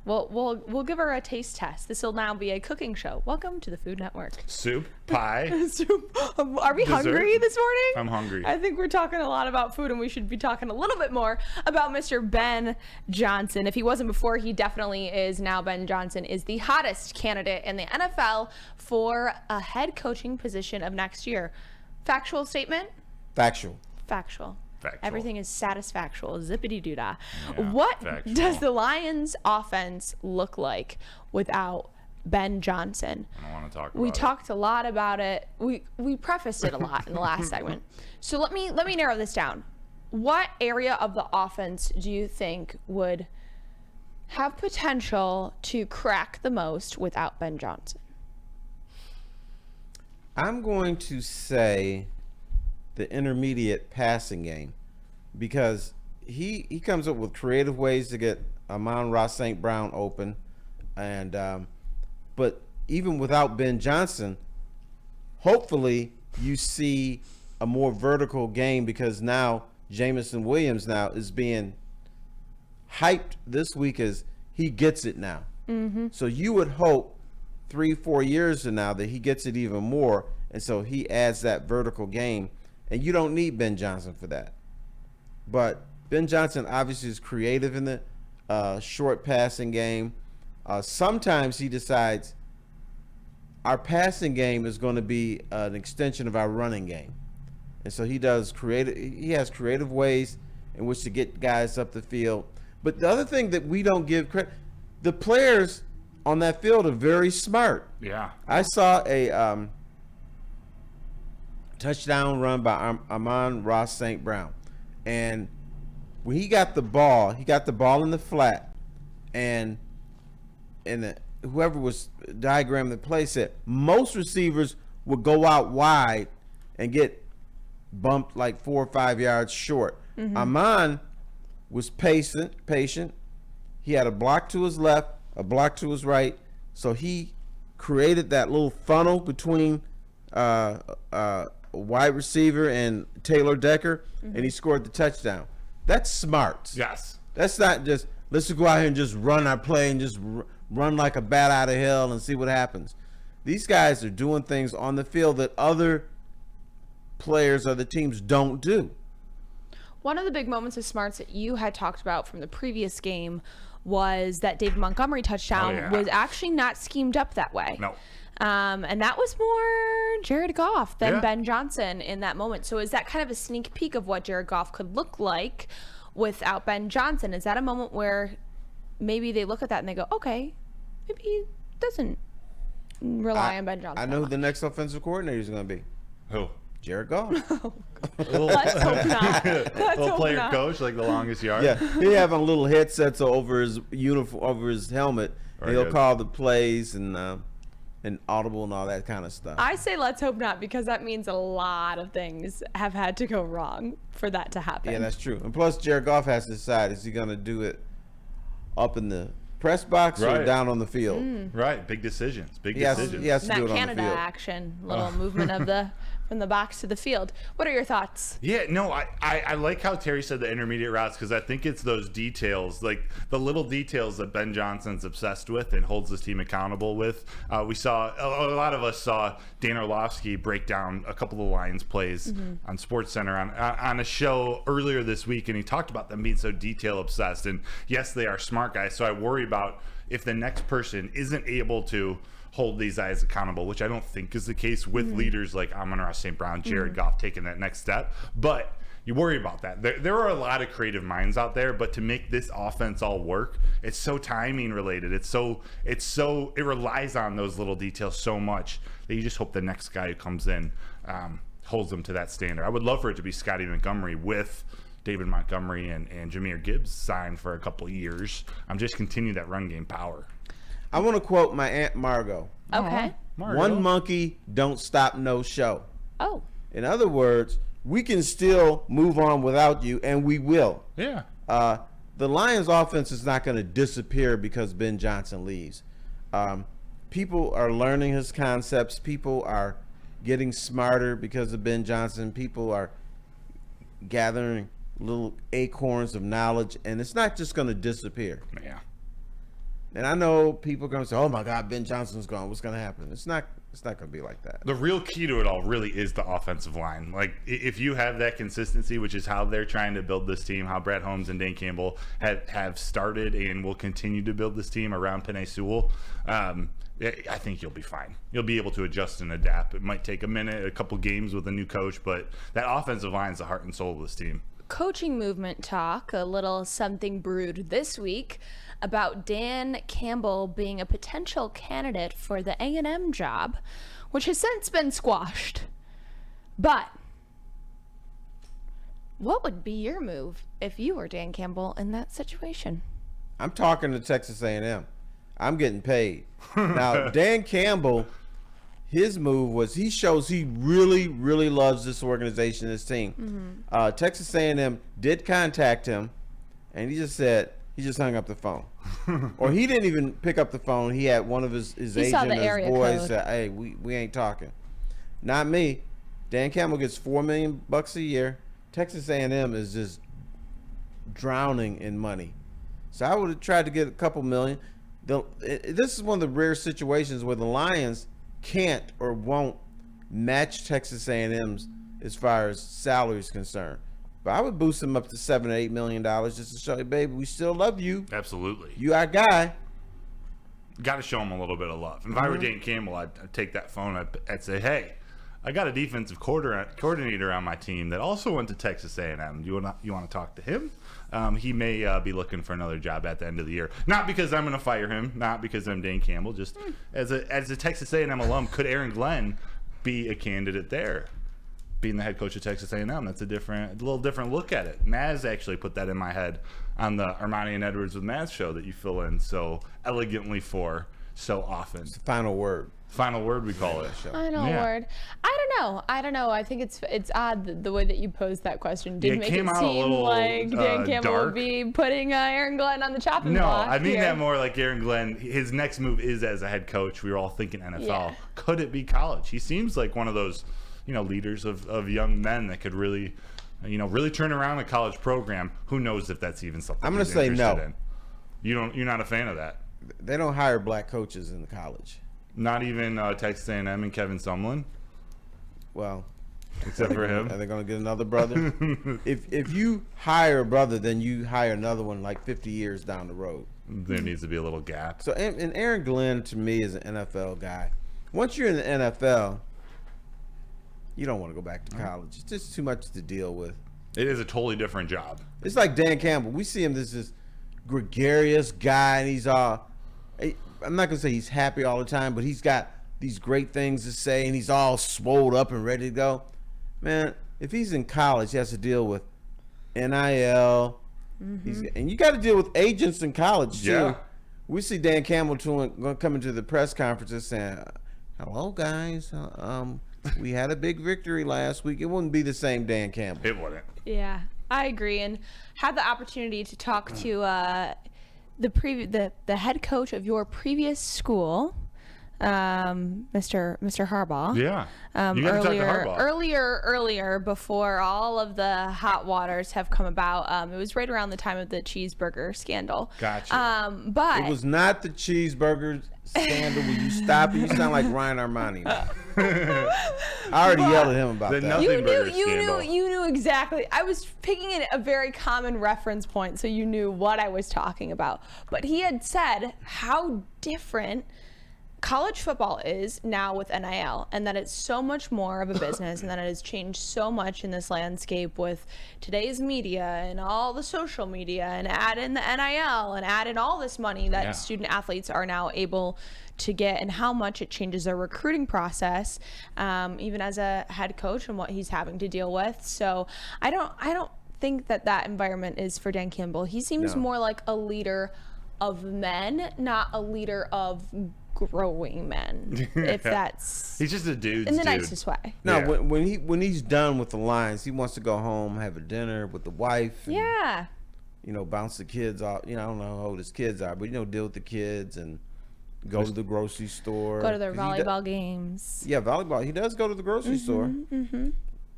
Well, we'll give her a taste test. This will now be a cooking show. Welcome to the Food Network. Soup, pie. Are we hungry this morning? I'm hungry. I think we're talking a lot about food, and we should be talking a little bit more about Mr. Ben Johnson. If he wasn't before, he definitely is now. Ben Johnson is the hottest candidate in the NFL for a head coaching position of next year. Factual statement? Factual. Factual. Factual. Everything is satisfactual. Zippity doo dah. Yeah, What factual. does the Lions' offense look like without Ben Johnson? I don't want to talk about We it. talked a lot about it. We prefaced it a lot in the last segment. So let me narrow this down. What area of the offense do you think would have potential to crack the most without Ben Johnson? I'm going to say the intermediate passing game, because he comes up with creative ways to get Amon-Ra St. Brown open, and but even without Ben Johnson, hopefully you see a more vertical game, because now Jamison Williams now is being hyped this week as he gets it now. So you would hope 3-4 years from now that he gets it even more, and so he adds that vertical game, and you don't need Ben Johnson for that. But Ben Johnson obviously is creative in the short passing game. Sometimes he decides our passing game is going to be an extension of our running game, and so he has creative ways in which to get guys up the field. But the other thing that we don't give credit, the players on that field are very smart. Yeah. I saw a touchdown run by Amon Ross St. Brown. And when he got the ball in the flat, and whoever was diagramming the play said most receivers would go out wide and get bumped like 4 or 5 yards short. Amon was patient. He had a block to his left, a block to his right, so he created that little funnel between wide receiver and Taylor Decker, and he scored the touchdown. That's smart. Yes. That's not just let's just go out here and just run our play and just run like a bat out of hell and see what happens. These guys are doing things on the field that other players, other teams don't do. One of the big moments of smarts that you had talked about from the previous game was that David Montgomery touchdown was actually not schemed up that way. No. And that was more Jared Goff than Yeah. Ben Johnson in that moment. So is that kind of a sneak peek of what Jared Goff could look like without Ben Johnson? Is that a moment where maybe they look at that and they go, okay, maybe he doesn't rely on Ben Johnson? I know who the next offensive coordinator is going to be. Who? Jared Goff. Let's hope not. Let's Little hope player not. coach, like the longest yard. Yeah, he having little headsets over his uniform, over his helmet. Very He'll good. call the plays and audible and all that kind of stuff. I say let's hope not, because that means a lot of things have had to go wrong for that to happen. Yeah, that's true. And plus, Jared Goff has to decide, is he going to do it up in the press box or Right. down on the field? Right. Big decisions. Big He has decisions. to do Matt it on the Canada field. action, little movement of the from the box to the field. What are your thoughts? Yeah, no, I like how Terry said the intermediate routes, because I think it's those details, like the little details that Ben Johnson's obsessed with and holds his team accountable with. We saw, a lot of us saw Dan Orlovsky break down a couple of Lions plays on SportsCenter on a show earlier this week, and he talked about them being so detail obsessed. And yes, they are smart guys, so I worry about if the next person isn't able to hold these guys accountable, which I don't think is the case with leaders like Amon-Ra St. Brown, Jared Goff taking that next step. But you worry about that. There are a lot of creative minds out there, but to make this offense all work, it's so timing related. It relies on those little details so much that you just hope the next guy who comes in holds them to that standard. I would love for it to be Scotty Montgomery with David Montgomery and Jahmyr Gibbs signed for a couple of years. Just continue that run game power. I want to quote my Aunt Margot. Okay. One monkey don't stop no show. Oh. In other words, we can still move on without you, and we will. Yeah. The Lions offense is not going to disappear because Ben Johnson leaves. People are learning his concepts. People are getting smarter because of Ben Johnson. People are gathering little acorns of knowledge, and it's not just going to disappear. Yeah. And I know people are going to say, oh my God, Ben Johnson's gone. What's going to happen? It's not going to be like that. The real key to it all really is the offensive line. Like, if you have that consistency, which is how they're trying to build this team, how Brad Holmes and Dan Campbell have started and will continue to build this team around Penei Sewell, I think you'll be fine. You'll be able to adjust and adapt. It might take a minute, a couple games with a new coach, but that offensive line is the heart and soul of this team. Coaching movement talk, a little something brewed this week about Dan Campbell being a potential candidate for the A&M job, which has since been squashed. But what would be your move if you were Dan Campbell in that situation? I'm talking to Texas A&M. I'm getting paid. Now, Dan Campbell, his move was he shows he really, really loves this organization, this team. Texas A&M did contact him, and he just said, he just hung up the phone. Or he didn't even pick up the phone. He had one of his agent saw the or his area boys code. say, hey, we ain't talking. Not me. Dan Campbell gets $4 million a year. Texas A&M is just drowning in money. So I would have tried to get a couple million. this is one of the rare situations where the Lions can't or won't match Texas A&M's as far as salary is concerned. But I would boost them up to $7 or $8 million just to show you, baby, we still love you. Absolutely. You our guy. Got to show him a little bit of love. If I were Dan Campbell, I'd take that phone. I'd say, hey, I got a defensive coordinator on my team that also went to Texas A&M. You want to talk to him? He may be looking for another job at the end of the year. Not because I'm going to fire him. Not because I'm Dan Campbell. Just as a Texas A&M alum, could Aaron Glenn be a candidate there? Being the head coach of Texas A&M, that's a little different look at it. Maz actually put that in my head on the Ermanni and Edwards with Maz show that you fill in so elegantly for so often. It's the final word. Final word, we call it. Final word. I don't know. I think it's odd the way that you posed that question. Did make came it out a seem little, like Dan Campbell dark. would be putting Aaron Glenn on the chopping No, block. I mean here. that more like Aaron Glenn. His next move is as a head coach. We were all thinking NFL. Yeah. Could it be college? He seems like one of those, leaders of young men that could really, really turn around a college program. Who knows if that's even something I'm going he's to say interested no. in. You're not a fan of that. They don't hire black coaches in the college. Not even Texas A&M and Kevin Sumlin, Well, except for him. Are they going to get another brother? If you hire a brother, then you hire another one like 50 years down the road. There needs to be a little gap. So, and Aaron Glenn to me is an NFL guy. Once you're in the NFL, you don't want to go back to college. It's just too much to deal with. It is a totally different job. It's like Dan Campbell. We see him as this gregarious guy, and he's all. I'm not gonna say he's happy all the time, but he's got these great things to say, and he's all swolled up and ready to go. Man, if he's in college, he has to deal with NIL. And you got to deal with agents in college too. Yeah. We see Dan Campbell coming to the press conferences saying, "Hello, guys. We had a big victory last week." It wouldn't be the same Dan Campbell. It wouldn't. Yeah, I agree, and had the opportunity to talk to the head coach of your previous school, Mr. Harbaugh. Yeah. You got to talk to Harbaugh. Earlier, before all of the hot waters have come about. It was right around the time of the cheeseburger scandal. Gotcha. But It was not the cheeseburger scandal. Will you stop it? You sound like Ryan Armani. I already yelled at him about The that. nothing burger scandal. you knew exactly. I was picking a very common reference point, so you knew what I was talking about. But he had said how different college football is now with NIL, and that it's so much more of a business, and that it has changed so much in this landscape with today's media and all the social media, and add in the NIL and add in all this money that student athletes are now able to get, and how much it changes their recruiting process, even as a head coach and what he's having to deal with. So I don't think that environment is for Dan Campbell. He seems more like a leader of men, not a leader of growing men, if that's He's just a dude. in the nicest way. No, Yeah. when he's done with the Lions, he wants to go home, have a dinner with the wife. And, Yeah. bounce the kids off. I don't know how old his kids are, but deal with the kids and go to the grocery store. Go to their 'Cause he volleyball games. Yeah, volleyball. He does go to the grocery store.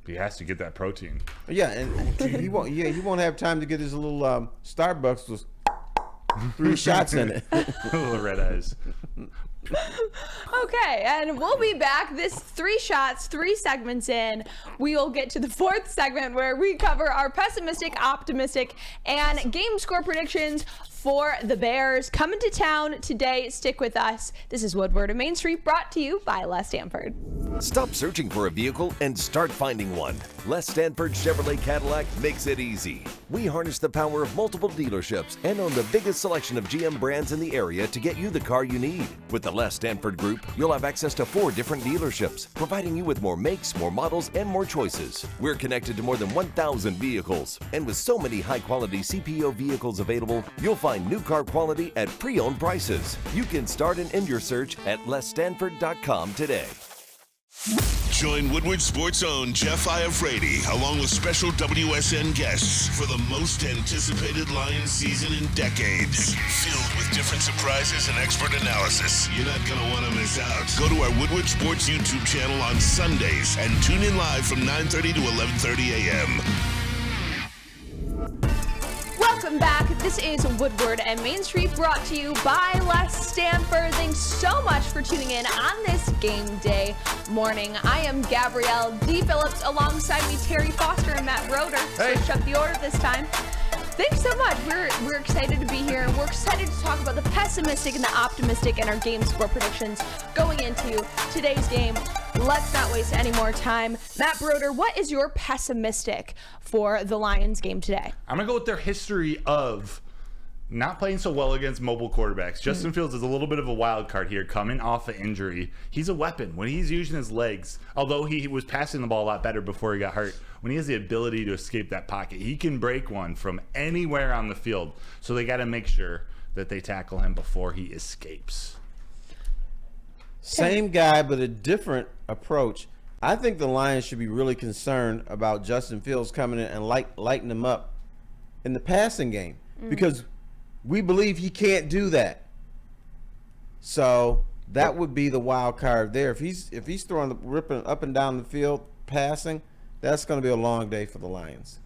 He has to get that protein. Yeah, and he won't. Yeah, he won't have time to get his little Starbucks with 3 shots in it. Little red eyes. Okay, and we'll be back. This 3 shots, 3 segments in. We will get to the 4th segment where we cover our pessimistic, optimistic, and game score predictions for the Bears coming to town today. Stick with us. This is Woodward and Main Street, brought to you by Les Stanford. Stop searching for a vehicle and start finding one. Les Stanford Chevrolet Cadillac makes it easy. We harness the power of multiple dealerships and own the biggest selection of GM brands in the area to get you the car you need. With the Les Stanford Group, you'll have access to 4 different dealerships, providing you with more makes, more models, and more choices. We're connected to more than 1,000 vehicles. And with so many high-quality CPO vehicles available, you'll find new car quality at pre-owned prices. You can start and end your search at lesstanford.com today. Join Woodward Sports' own Jeff Iafrate along with special WSN guests for the most anticipated Lions season in decades. Filled with different surprises and expert analysis. You're not going to want to miss out. Go to our Woodward Sports YouTube channel on Sundays and tune in live from 9:30 to 11:30 a.m. Welcome Welcome back. This is Woodward and Main Street, brought to you by Les Stanford. Thanks so much for tuning in on this game day morning. I am Gabrielle Dee Phillips. Alongside me, Terry Foster and Matt Broder. Hey. Switched up the order this time. Thanks so much. We're excited to be here. We're excited to talk about the pessimistic and the optimistic in our game score predictions going into today's game. Let's not waste any more time. Matt Broder, what is your pessimistic for the Lions game today? I'm going to go with their history of not playing so well against mobile quarterbacks. Justin Fields is a little bit of a wild card here, coming off an injury. He's a weapon. When he's using his legs, although he was passing the ball a lot better before he got hurt, when he has the ability to escape that pocket, he can break one from anywhere on the field. So they got to make sure that they tackle him before he escapes. Same guy, but a different approach. I think the Lions should be really concerned about Justin Fields coming in and lighting him up in the passing game because we believe he can't do that. So that would be the wild card there. If he's throwing ripping up and down the field passing, that's going to be a long day for the Lions.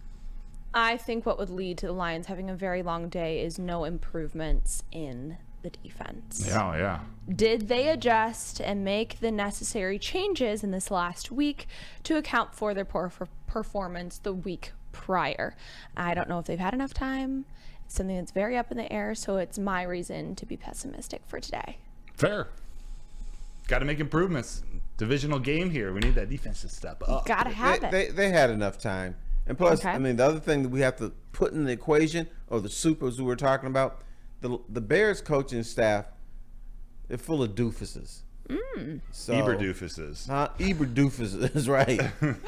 I think what would lead to the Lions having a very long day is no improvements in the defense. Yeah. Did they adjust and make the necessary changes in this last week to account for their poor performance the week prior? I don't know if they've had enough time. It's something that's very up in the air, so it's my reason to be pessimistic for today. Fair. Got to make improvements. Divisional game here. We need that defense to step up. Gotta have it. They had enough time. And plus, Okay. I mean, the other thing that we have to put in the equation, or the soup as we were talking about, the Bears coaching staff, they're full of doofuses. So, Eber doofuses. Eber doofuses, right.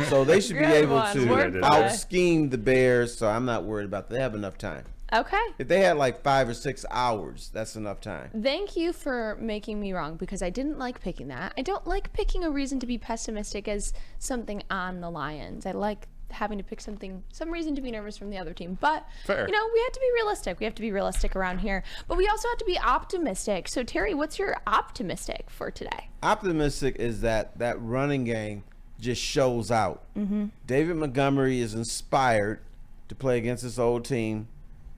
So they should be Good able one. to Wordplay. out-scheme the Bears, so I'm not worried about that. They have enough time. Okay. If they had like 5 or 6 hours, that's enough time. Thank you for making me wrong because I didn't like picking that. I don't like picking a reason to be pessimistic as something on the Lions. I like having to pick some reason to be nervous from the other team. But, Fair. we have to be realistic. We have to be realistic around here. But we also have to be optimistic. So, Terry, what's your optimistic for today? Optimistic is that running game just shows out. David Montgomery is inspired to play against his old team.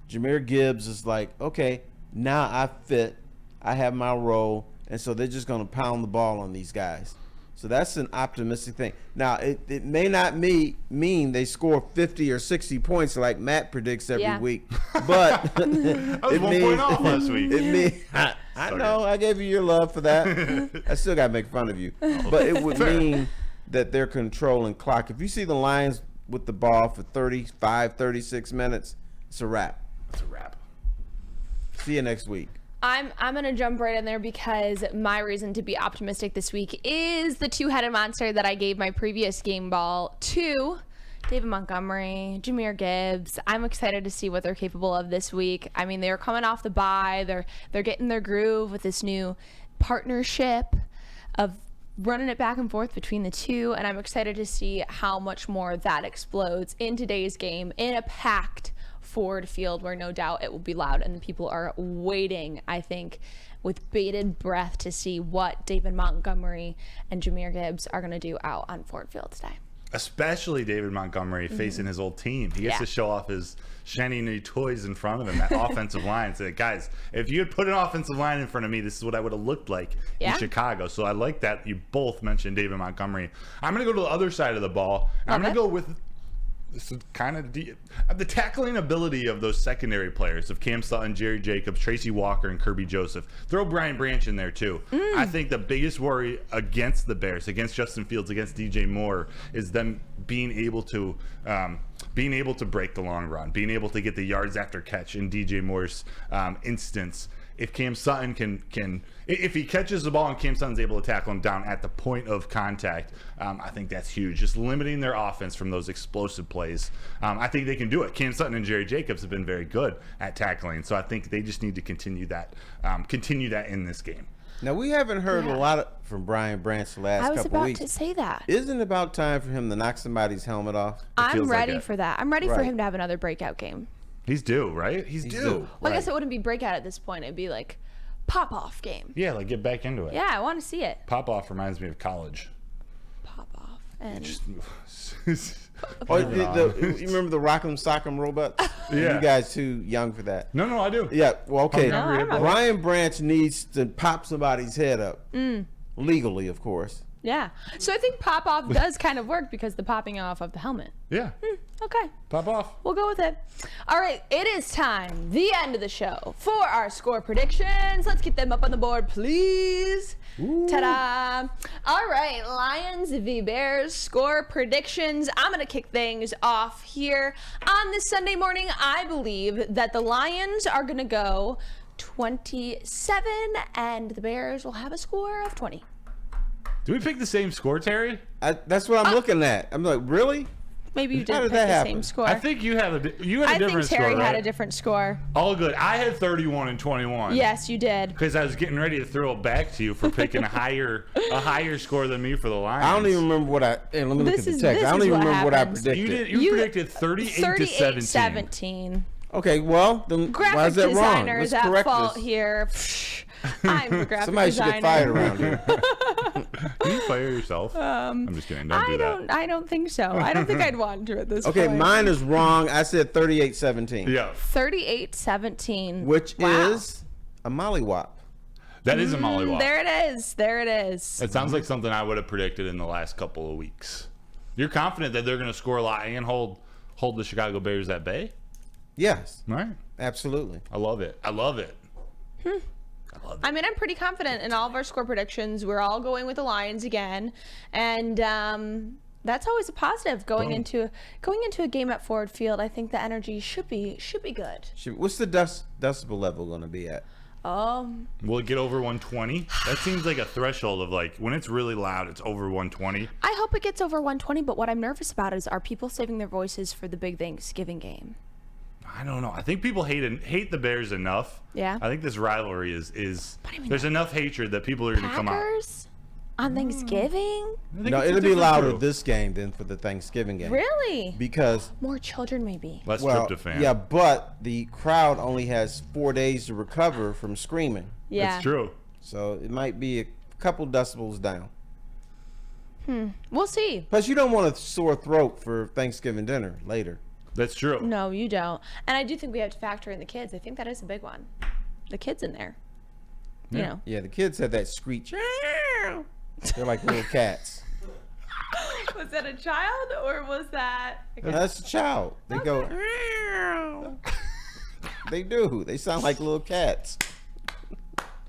Jahmyr Gibbs is like, okay, now I fit. I have my role. And so they're just going to pound the ball on these guys. So that's an optimistic thing. Now, it may not mean they score 50 or 60 points like Matt predicts every week. But I was 1 point off last week. I know. I gave you your love for that. I still got to make fun of you. But it would mean that they're controlling clock. If you see the Lions with the ball for 35, 36 minutes, it's a wrap. It's a wrap. See you next week. I'm going to jump right in there because my reason to be optimistic this week is the two-headed monster that I gave my previous game ball to. David Montgomery, Jahmyr Gibbs. I'm excited to see what they're capable of this week. I mean, they're coming off the bye. They're getting their groove with this new partnership of running it back and forth between the two, and I'm excited to see how much more that explodes in today's game in a packed Ford Field where no doubt it will be loud and the people are waiting, I think, with bated breath to see what David Montgomery and Jahmyr Gibbs are going to do out on Ford Field today. Especially David Montgomery facing his old team. He gets to show off his shiny new toys in front of him, that offensive line. Say, guys, if you had put an offensive line in front of me, this is what I would have looked like in Chicago. So I like that you both mentioned David Montgomery. I'm going to go to the other side of the ball. I'm going to go with this is kind of the tackling ability of those secondary players of Cam Sutton, Jerry Jacobs, Tracy Walker, and Kirby Joseph. Throw Brian Branch in there too. I think the biggest worry against the Bears, against Justin Fields, against DJ Moore, is them being able to break the long run, being able to get the yards after catch in DJ Moore's instance. If Cam Sutton can if he catches the ball and Cam Sutton's able to tackle him down at the point of contact, I think that's huge. Just limiting their offense from those explosive plays. I think they can do it. Cam Sutton and Jerry Jacobs have been very good at tackling, so I think they just need to continue that in this game. Now, we haven't heard a lot from Brian Branch the last couple weeks. I was about to say that. Isn't it about time for him to knock somebody's helmet off? I'm ready for that. I'm ready for him to have another breakout game. He's due, right? He's due. Well, I guess it wouldn't be breakout at this point. It'd be like pop-off game. Yeah, like get back into it. Yeah, I want to see it. Pop-off reminds me of college. Pop-off. And Oh, you remember the Rock'em Sock'em robots? Yeah. You guys too young for that. no, I do. Yeah, well, okay. No, I remember. Brian Branch needs to pop somebody's head up. Legally, of course. yeah. So I think pop off does kind of work because the popping off of the helmet. Yeah. Okay. Pop off. We'll go with it. All right, it is time, the end of the show, for our score predictions. Let's get them up on the board, please. Ta-da! All right, Lions v. Bears score predictions. I'm going to kick things off here. On this Sunday morning, I believe that the Lions are going to go 27, and the Bears will have a score of 20. Do we pick the same score, Terry? That's what I'm looking at. I'm like, really? Maybe you How did did pick that the happen? same score. I think you had a I different think Terry score, had right? a different score. All good. I had 31 and 21. Yes, you did. Because I was getting ready to throw it back to you for picking a higher score than me for the Lions. I don't even remember what I. Hey, let me look This at the is- text. this I don't is even what remember what I happens. predicted. You predicted 38 to 17. 17. Okay, well, then Graphic why is that wrong? designer Let's is at correct fault this. here. I'm the graphic Somebody designer. should get fired around here. Can you fire yourself? I'm just kidding. Don't do that. I don't think so. I don't think I'd want to at this Okay, point. mine is wrong. I said 38-17, Yeah. 38-17. which Wow. is a mollywop. That is a mollywop. There it is. There it is. It sounds like something I would have predicted in the last couple of weeks. You're confident that they're going to score a lot and hold the Chicago Bears at bay? Yes, All right. absolutely. I love it. I love it. I mean, I'm pretty confident in all of our score predictions. We're all going with the Lions again, and that's always a positive going into a game at Ford Field. I think the energy should be good. What's the decibel level going to be at? Will it get over 120? That seems like a threshold of like when it's really loud, it's over 120. I hope it gets over 120, but what I'm nervous about is, are people saving their voices for the big Thanksgiving game? I don't know. I think people hate the Bears enough. Yeah. I think this rivalry is I mean, there's enough hatred that people are going to come out. Packers on Thanksgiving? I think No, it's a it'll be different louder group. this game than for the Thanksgiving game. Really? Because, More children, maybe. Less well, tryptophan. yeah, but the crowd only has 4 days to recover from screaming. Yeah. It's true. So it might be a couple decibels down. We'll see. Plus, you don't want a sore throat for Thanksgiving dinner later. That's true. No, you don't. And I do think we have to factor in the kids. I think that is a big one. The kids in there. You Yeah. know. Yeah, the kids had that screech. They're like little cats. Was that a child or was that? That's a child. They go. They do. They sound like little cats.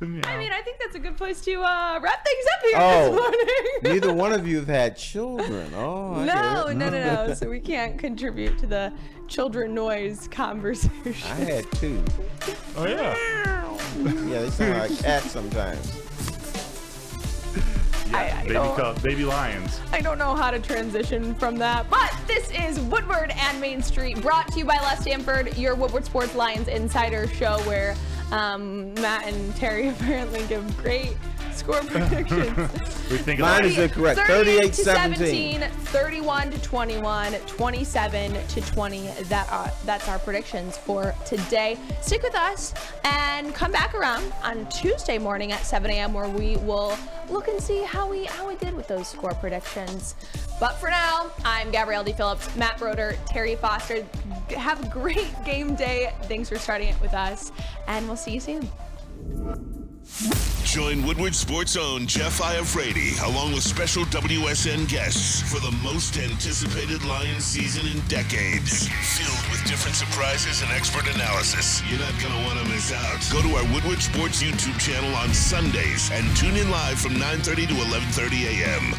I mean, I think that's a good place to wrap things up here Oh, this morning. neither one of you have had children. Oh, I get No, it. no. So we can't contribute to the children noise conversation. I had two. Oh yeah. Yeah, they sound like cats sometimes. I Baby don't- baby lions. I don't know how to transition from that. But this is Woodward and Main Street, brought to you by Les Stanford, your Woodward Sports Lions Insider show, where Matt and Terry apparently give great score predictions. We think Mine about is incorrect. 38-17, 31-21, 27-20. That's our predictions for today. Stick with us and come back around on Tuesday morning at 7 a.m. where we will look and see how we did with those score predictions. But for now, I'm Gabrielle Dee Phillips, Matt Broder, Terry Foster. Have a great game day. Thanks for starting it with us, and we'll see you soon. Join Woodward Sports' own Jeff Iafrate along with special WSN guests for the most anticipated Lions season in decades. Filled with different surprises and expert analysis. You're not going to want to miss out. Go to our Woodward Sports YouTube channel on Sundays and tune in live from 9:30 to 11:30 a.m.